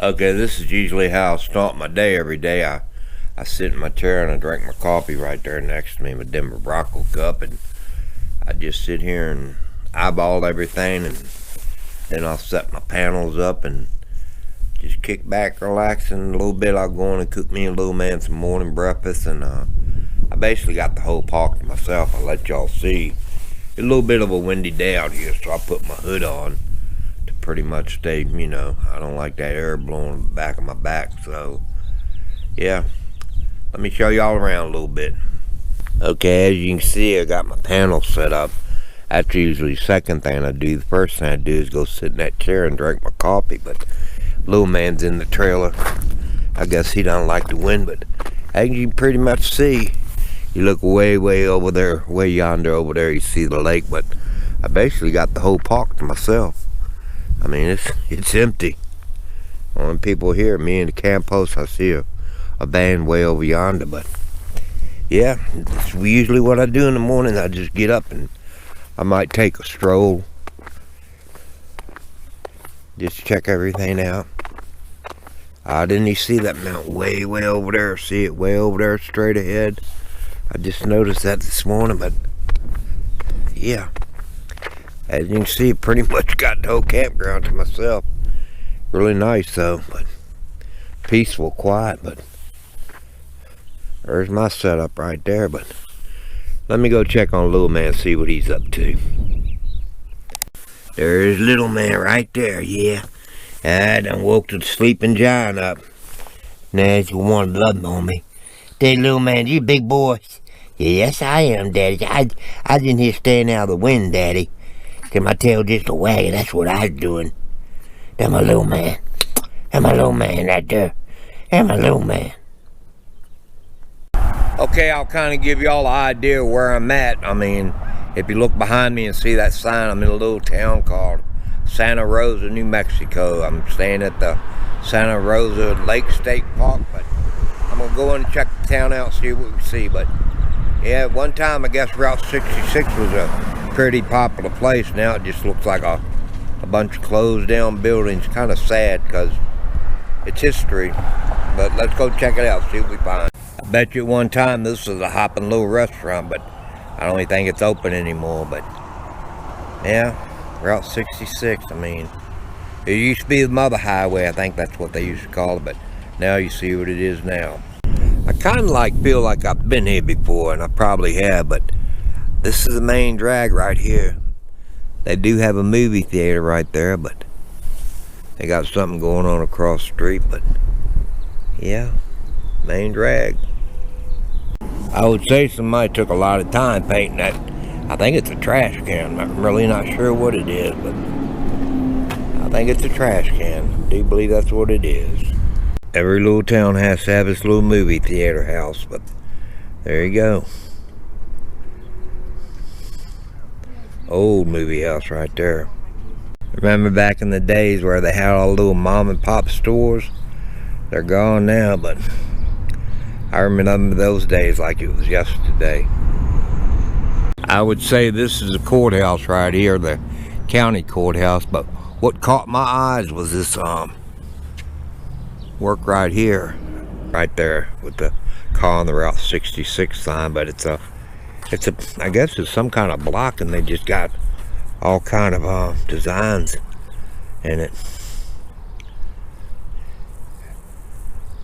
Okay, this is usually how I start my day every day. I sit in my chair and I drink my coffee right there next to me, my Denver Bronco cup, and I just sit here and eyeball everything, and then I'll set my panels up and just kick back, relax, and a little bit I'll go in and cook me and little man some morning breakfast, and I basically got the whole park to myself. I'll let y'all see. It's a little bit of a windy day out here, so I put my hood on to pretty much stay, I don't like that air blowing the back of my back, so yeah. Let me show y'all around a little bit. Okay, as you can see, I got my panels set up. That's usually the second thing I do. The first thing I do is go sit in that chair and drink my coffee, but little man's in the trailer. I guess he don't like the wind, but as you can pretty much see, you look way over there, way yonder over there, you see the lake, but I basically got the whole park to myself. I mean, it's empty. Only people here, me and the camp host, I see a van way over yonder, but yeah, it's usually what I do in the morning. I just get up and I might take a stroll, just check everything out. Didn't you see that mountain way over there? See it way over there straight ahead? I just noticed that this morning, but yeah, as you can see, pretty much got the whole campground to myself. Really nice though, but peaceful, quiet, but there's my setup right there. But let me go check on little man, see what he's up to. There's little man right there, yeah. I done woke the sleeping giant up. Now you want to love on me. Hey, little man, you big boy. Yes, I am, Daddy. I was in here staying out of the wind, Daddy. Till my tail just a wagging, that's what I was doing. That's my little man. That's my little man right there. That's my little man. Okay, I'll kind of give y'all an idea where I'm at. I mean, if you look behind me and see that sign, I'm in a little town called Santa Rosa, New Mexico. I'm staying at the Santa Rosa Lake State Park, but I'm going to go in and check the town out, see what we see. But yeah, at one time, I guess Route 66 was a pretty popular place. Now it just looks like a bunch of closed down buildings. Kind of sad because it's history. But let's go check it out, see what we find. I bet you at one time this was a hopping little restaurant, but I don't even think it's open anymore. But yeah, Route 66, I mean, it used to be the Mother Highway, I think that's what they used to call it, but now you see what it is now. I kind of feel like I've been here before, and I probably have, but this is the main drag right here. They do have a movie theater right there, but they got something going on across the street, but yeah, main drag. I would say somebody took a lot of time painting that. I think it's a trash can. I'm really not sure what it is, but I think it's a trash can. I do believe that's what it is. Every little town has to have its little movie theater house, but there you go. Old movie house right there. Remember back in the days where they had all the little mom and pop stores? They're gone now, but I remember those days like it was yesterday. I would say this is the courthouse right here, the county courthouse, but what caught my eyes was this work right here, right there with the car on the Route 66 sign, but it's a I guess it's some kind of block, and they just got all kind of designs in it.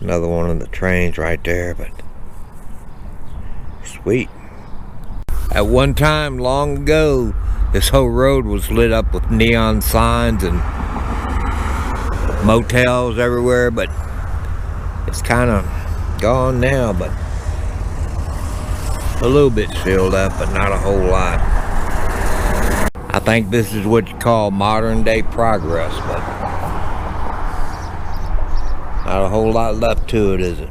Another one of the trains right there, but sweet. At one time, long ago, this whole road was lit up with neon signs and motels everywhere, but it's kind of gone now, but a little bit filled up, but not a whole lot. I think this is what you call modern day progress, but not a whole lot left to it, is it?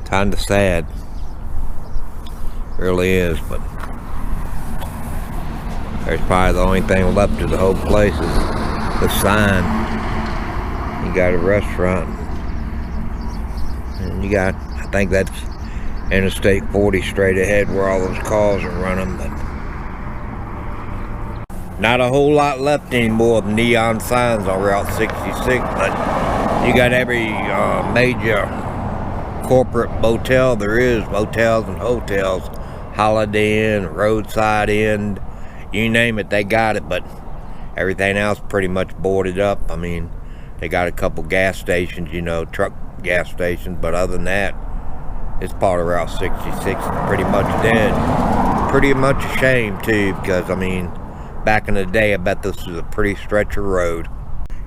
Kind of sad. Really is, but there's probably the only thing left to the whole place is the sign. You got a restaurant, and you got, I think that's Interstate 40 straight ahead where all those cars are running, but Not a whole lot left anymore of neon signs on Route 66, but you got every major corporate motel there is, motels and hotels, Holiday Inn, Roadside Inn, you name it, they got it, but everything else pretty much boarded up. I mean, they got a couple gas stations, you know, truck gas stations, but other than that, it's part of Route 66 is pretty much dead. Pretty much a shame too, because I mean, back in the day, I bet this was a pretty stretch of road.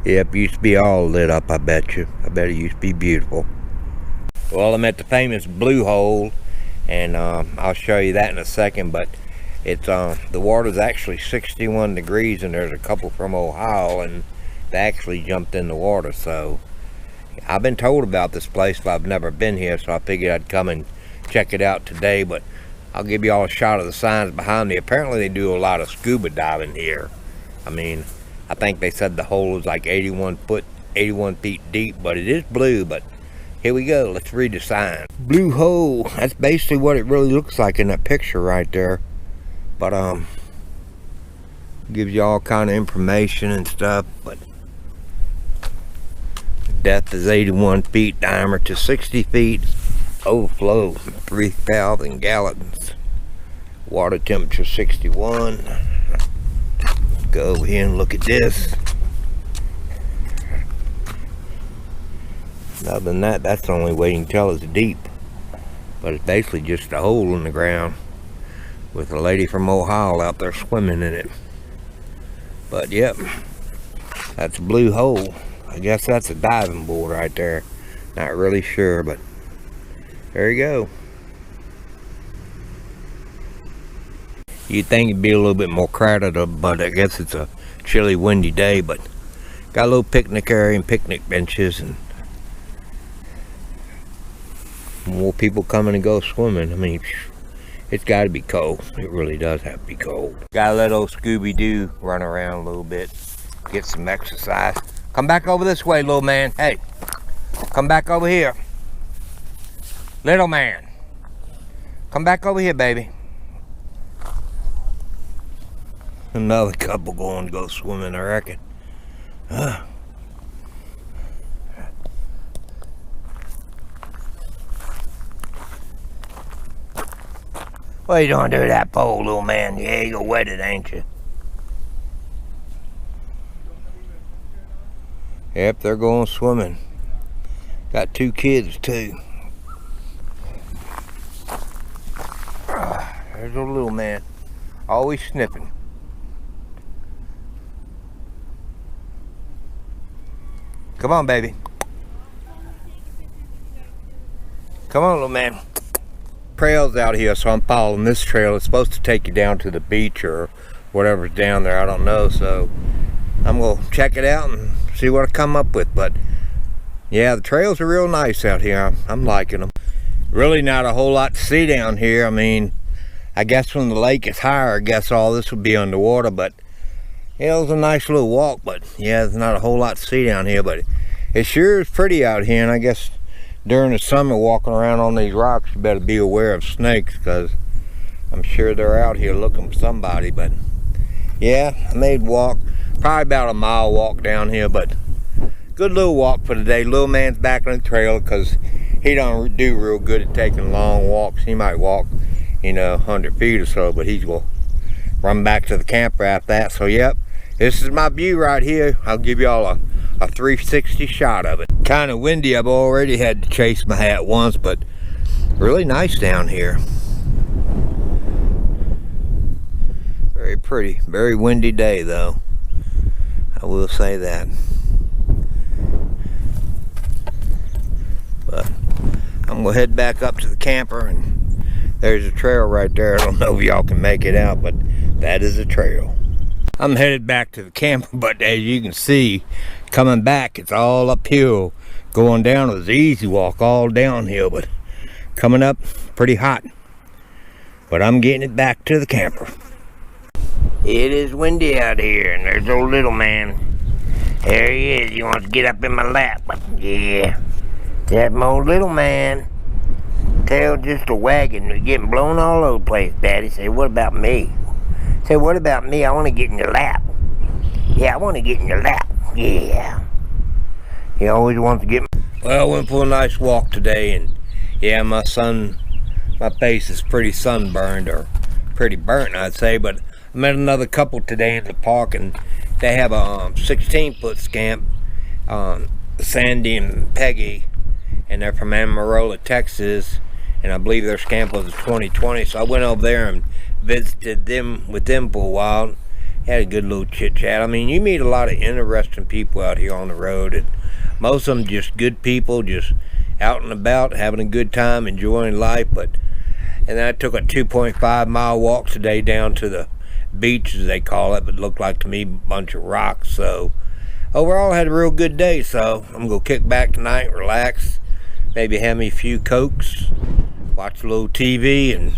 Yep, it used to be all lit up, I bet you. I bet it used to be beautiful. Well, I'm at the famous Blue Hole, and I'll show you that in a second, but it's the water's actually 61 degrees, and there's a couple from Ohio, and they actually jumped in the water. So I've been told about this place, but I've never been here, so I figured I'd come and check it out today. But I'll give you all a shot of the signs behind me. Apparently they do a lot of scuba diving here. I mean, I think they said the hole is like 81 feet deep, but it is blue. But here we go, let's read the sign. Blue Hole, that's basically what it really looks like in that picture right there. But gives you all kind of information and stuff. But depth is 81 feet, diameter 60 feet, overflow 3,000 gallons, water temperature 61. Go over here and look at this. Other than that, that's the only way you can tell it's deep, but it's basically just a hole in the ground with a lady from Ohio out there swimming in it. But yep, that's a Blue Hole. I guess that's a diving board right there. Not really sure, but there you go. You'd think it'd be a little bit more crowded, but I guess it's a chilly, windy day. But got a little picnic area and picnic benches, and more people coming and go swimming. I mean, it's got to be cold. It really does have to be cold. Gotta let old Scooby-Doo run around a little bit, get some exercise. Come back over this way, little man. Hey, come back over here. Little man. Come back over here, baby. Another couple going to go swimming, I reckon. What are you doing to that pole, little man? Yeah, you go wet it, ain't you? Yep, they're going swimming. Got two kids, too. There's a little man. Always sniffing. Come on, baby. Come on, little man. Trails out here, so I'm following this trail. It's supposed to take you down to the beach or whatever's down there. I don't know, so I'm gonna check it out and see what I come up with. But yeah, the trails are real nice out here. I'm liking them. Really not a whole lot to see down here. I mean, I guess when the lake is higher, I guess all this would be underwater. But yeah, it was a nice little walk. But yeah, there's not a whole lot to see down here. But it sure is pretty out here, and I guess during the summer walking around on these rocks, you better be aware of snakes, because I'm sure they're out here looking for somebody. But yeah, I made walk, probably about a mile walk down here, but good little walk for the day. Little man's back on the trail because he don't do real good at taking long walks. He might walk, you know, 100 feet or so, but he's gonna run back to the camper after that. So yep, this is my view right here. I'll give y'all a 360 shot of it. Kind of windy. I've already had to chase my hat once, but really nice down here. Very pretty. Very windy day though, I will say that. But I'm gonna head back up to the camper, and there's a trail right there. I don't know if y'all can make it out, but that is a trail. I'm headed back to the camper, but as you can see, coming back, it's all uphill. Going down was an easy walk, all downhill, but coming up, pretty hot. But I'm getting it back to the camper. It is windy out here, and there's old little man. There he is. He wants to get up in my lap, but yeah, that's my old little man. Tail just a wagging, getting blown all over the place. Daddy said, "What about me?" Say, "What about me? I want to get in your lap." Yeah, I want to get in your lap. Yeah. He always wants to get me. Well, I went for a nice walk today, and yeah, my face is pretty sunburned, or pretty burnt, I'd say, but I met another couple today in the park, and they have a 16-foot scamp, Sandy and Peggy, and they're from Amarillo, Texas, and I believe their scamp was a 2020, so I went over there and visited them with them for a while. Had a good little chit chat. I mean, you meet a lot of interesting people out here on the road, and most of them just good people, just out and about, having a good time, enjoying life. And then I took a 2.5 mile walk today down to the beach, as they call it, but it looked like to me a bunch of rocks. So overall, I had a real good day. So I'm gonna kick back tonight, relax, maybe have me a few Cokes, watch a little TV, and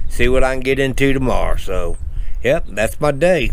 see what I can get into tomorrow. So yep, that's my day.